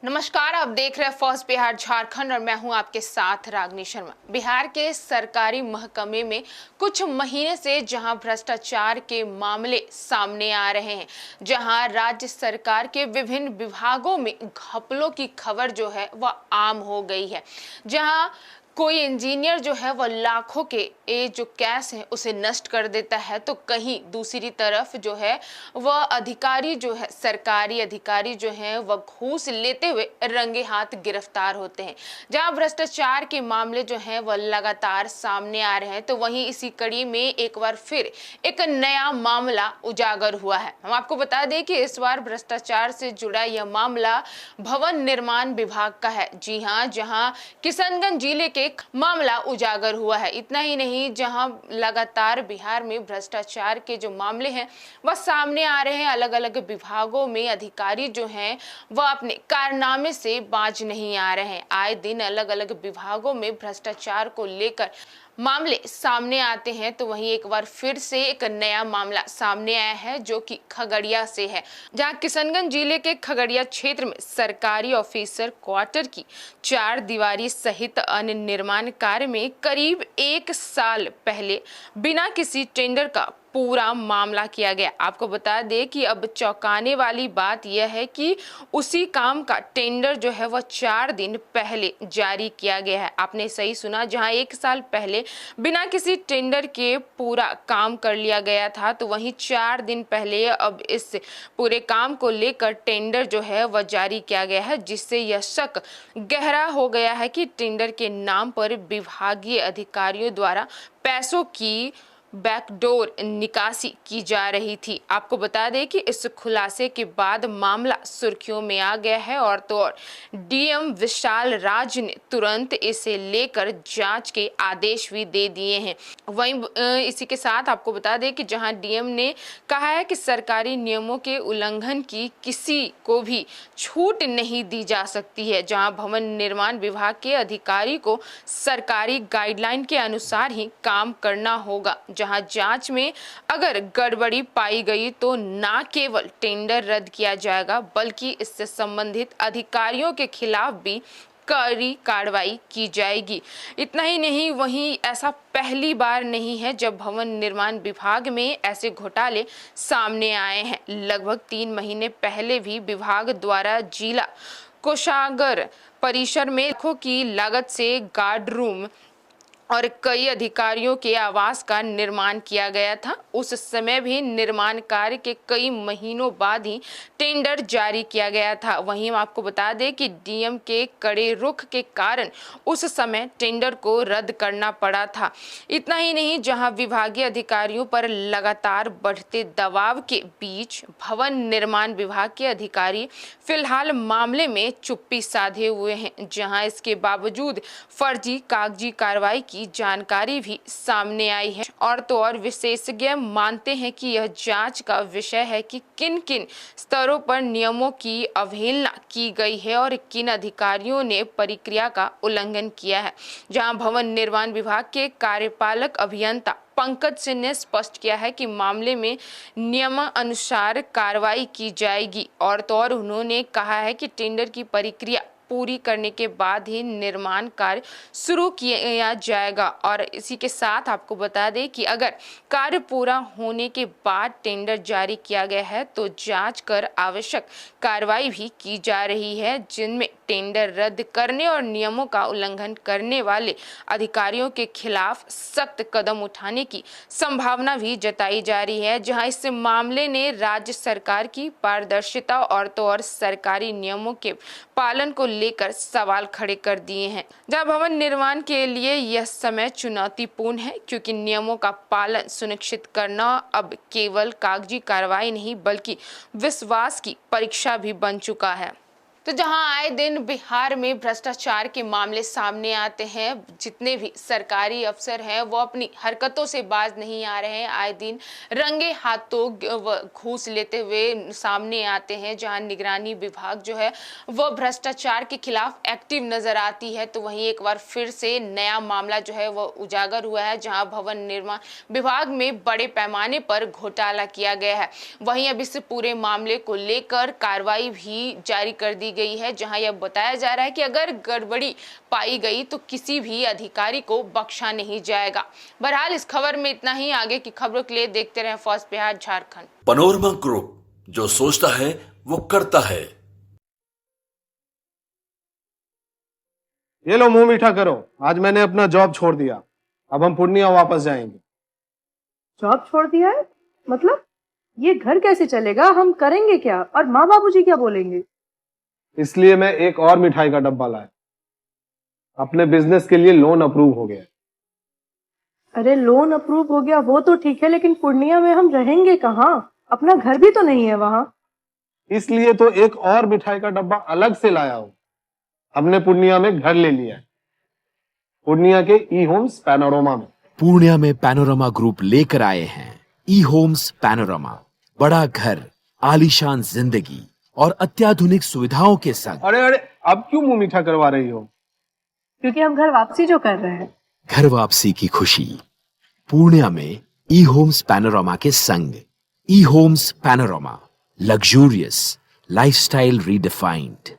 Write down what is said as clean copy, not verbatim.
नमस्कार, आप देख रहे हैं फर्स्ट बिहार झारखंड और मैं हूं आपके साथ रागनी शर्मा। बिहार के सरकारी महकमे में कुछ महीने से जहां भ्रष्टाचार के मामले सामने आ रहे हैं, जहां राज्य सरकार के विभिन्न विभागों में घपलों की खबर जो है वह आम हो गई है, जहां कोई इंजीनियर जो है वह लाखों के जो कैश है उसे नष्ट कर देता है, तो कहीं दूसरी तरफ जो है वह अधिकारी जो है, सरकारी अधिकारी जो है वह घूस लेते हुए रंगे हाथ गिरफ्तार होते हैं। जहां भ्रष्टाचार के मामले जो हैं वह लगातार सामने आ रहे हैं, तो वहीं इसी कड़ी में एक बार फिर एक नया मामला उजागर हुआ है। हम आपको बता दें कि इस बार भ्रष्टाचार से जुड़ा यह मामला भवन निर्माण विभाग का है। जी हाँ, जहां किशनगंज जिले के मामला उजागर हुआ है। इतना ही नहीं, जहां लगातार बिहार में भ्रष्टाचार के जो मामले हैं वह सामने आ रहे हैं, अलग अलग विभागों में अधिकारी जो हैं वह अपने कारनामे से बाज नहीं आ रहे हैं। आए दिन अलग अलग विभागों में भ्रष्टाचार को लेकर मामले सामने आते हैं, तो वहीं एक बार फिर से एक नया मामला सामने आया है जो कि खगड़िया से है, जहां किशनगंज जिले के खगड़िया क्षेत्र में सरकारी ऑफिसर क्वार्टर की 4 दीवारी सहित अन्य निर्माण कार्य में करीब 1 साल पहले बिना किसी टेंडर का पूरा मामला किया गया। आपको बता दें कि अब चौंकाने वाली बात यह है कि उसी काम का टेंडर जो है वह 4 दिन पहले जारी किया गया है। आपने सही सुना, जहां 1 साल पहले बिना किसी टेंडर के पूरा काम कर लिया गया था, तो वहीं 4 दिन पहले अब इस पूरे काम को लेकर टेंडर जो है वह जारी किया गया है, जिससे यह शक गहरा हो गया है कि टेंडर के नाम पर विभागीय अधिकारियों द्वारा पैसों की बैकडोर निकासी की जा रही थी। आपको बता दें कि इस खुलासे के बाद मामला सुर्खियों में आ गया है और तो और डीएम विशाल राज ने तुरंत इसे लेकर जांच के आदेश भी दे दिए हैं। वहीं इसी के साथ आपको बता दें कि जहां डीएम ने कहा है कि सरकारी नियमों के उल्लंघन की किसी को भी छूट नहीं दी जा सकती है, जहां भवन निर्माण विभाग के अधिकारी को सरकारी गाइडलाइन के अनुसार ही काम करना होगा। जहां जांच में अगर गड़बड़ी पाई गई तो न केवल टेंडर रद्द किया जाएगा, बल्कि इससे संबंधित अधिकारियों के खिलाफ भी कड़ी कार्रवाई की जाएगी। इतना ही नहीं, वहीं ऐसा पहली बार नहीं है जब भवन निर्माण विभाग में ऐसे घोटाले सामने आए हैं। लगभग 3 महीने पहले भी विभाग द्वारा जिला कोषागार परिसर में लाखों की लागत से गार्ड रूम और कई अधिकारियों के आवास का निर्माण किया गया था। उस समय भी निर्माण कार्य के कई महीनों बाद ही टेंडर जारी किया गया था। वहीं हम आपको बता दें कि डीएम के कड़े रुख के कारण उस समय टेंडर को रद्द करना पड़ा था। इतना ही नहीं, जहां विभागीय अधिकारियों पर लगातार बढ़ते दबाव के बीच भवन निर्माण विभाग के अधिकारी फिलहाल मामले में चुप्पी साधे हुए हैं, जहां इसके बावजूद फर्जी कागजी कार्रवाई की जानकारी भी सामने आई है। और तो और विशेषज्ञ मानते हैं कि यह जांच का विषय है कि किन किन स्तरों पर नियमों की अवहेलना की गई है और किन अधिकारियों ने प्रक्रिया का उल्लंघन किया है। जहां भवन निर्माण विभाग के कार्यपालक अभियंता पंकज सिंह ने स्पष्ट किया है कि मामले में नियमानुसार कार्रवाई की जाएगी। और तो और उन्होंने कहा है कि टेंडर की प्रक्रिया पूरी करने के बाद ही निर्माण कार्य शुरू किया जाएगा। और इसी के साथ आपको बता दें कि अगर कार्य पूरा होने के बाद टेंडर जारी किया गया है तो जांच कर आवश्यक कार्रवाई भी की जा रही है, जिनमें टेंडर रद्द करने और नियमों का उल्लंघन करने वाले अधिकारियों के खिलाफ सख्त कदम उठाने की संभावना भी जताई जा रही है। जहां इस मामले ने राज्य सरकार की पारदर्शिता और तो और सरकारी नियमों के पालन को लेकर सवाल खड़े कर दिए हैं। जहां भवन निर्माण के लिए यह समय चुनौतीपूर्ण है, क्योंकि नियमों का पालन सुनिश्चित करना अब केवल कागजी कार्रवाई नहीं बल्कि विश्वास की परीक्षा भी बन चुका है। तो जहां आए दिन बिहार में भ्रष्टाचार के मामले सामने आते हैं, जितने भी सरकारी अफसर हैं वो अपनी हरकतों से बाज नहीं आ रहे हैं। आए दिन रंगे हाथों घूस लेते हुए सामने आते हैं। जहां निगरानी विभाग जो है वो भ्रष्टाचार के खिलाफ एक्टिव नजर आती है, तो वहीं एक बार फिर से नया मामला जो है वो उजागर हुआ है, जहां भवन निर्माण विभाग में बड़े पैमाने पर घोटाला किया गया है। वहीं अब इस पूरे मामले को लेकर कार्रवाई भी जारी कर दी गई है, जहां यह बताया जा रहा है कि अगर गड़बड़ी पाई गई तो किसी भी अधिकारी को बख्शा नहीं जाएगा। बहरहाल इस खबर में इतना ही। आगे की खबरों के लिए देखते रहें first Bihar Jharkhand. Panorama group, जो सोचता है वो करता है। ये लो मुंह मीठा करो, आज मैंने अपना जॉब छोड़ दिया। अब हम पूर्णिया वापस जाएंगे। जॉब छोड़ दिया है? मतलब ये घर कैसे चलेगा? हम करेंगे क्या? और माँ बाबूजी क्या बोलेंगे? इसलिए मैं एक और मिठाई का डब्बा लाया। अपने बिजनेस के लिए लोन अप्रूव हो गया। अरे लोन अप्रूव हो गया वो तो ठीक है, लेकिन पूर्णिया में हम रहेंगे कहाँ? अपना घर भी तो नहीं है वहाँ। इसलिए तो एक और मिठाई का डब्बा अलग से लाया हूँ। हमने पूर्णिया में घर ले लिया है, पूर्णिया के ई होम्स पैनोरमा में। पूर्णिया में पैनोरमा ग्रुप लेकर आए हैं ई होम्स पैनोरमा। बड़ा घर, आलीशान जिंदगी और अत्याधुनिक सुविधाओं के संग। अरे अब क्यों मुंह मीठा करवा रही हो? क्योंकि हम घर वापसी जो कर रहे हैं। घर वापसी की खुशी पूर्णिया में ई होम्स पैनोरमा के संग। E homes panorama, luxurious lifestyle redefined.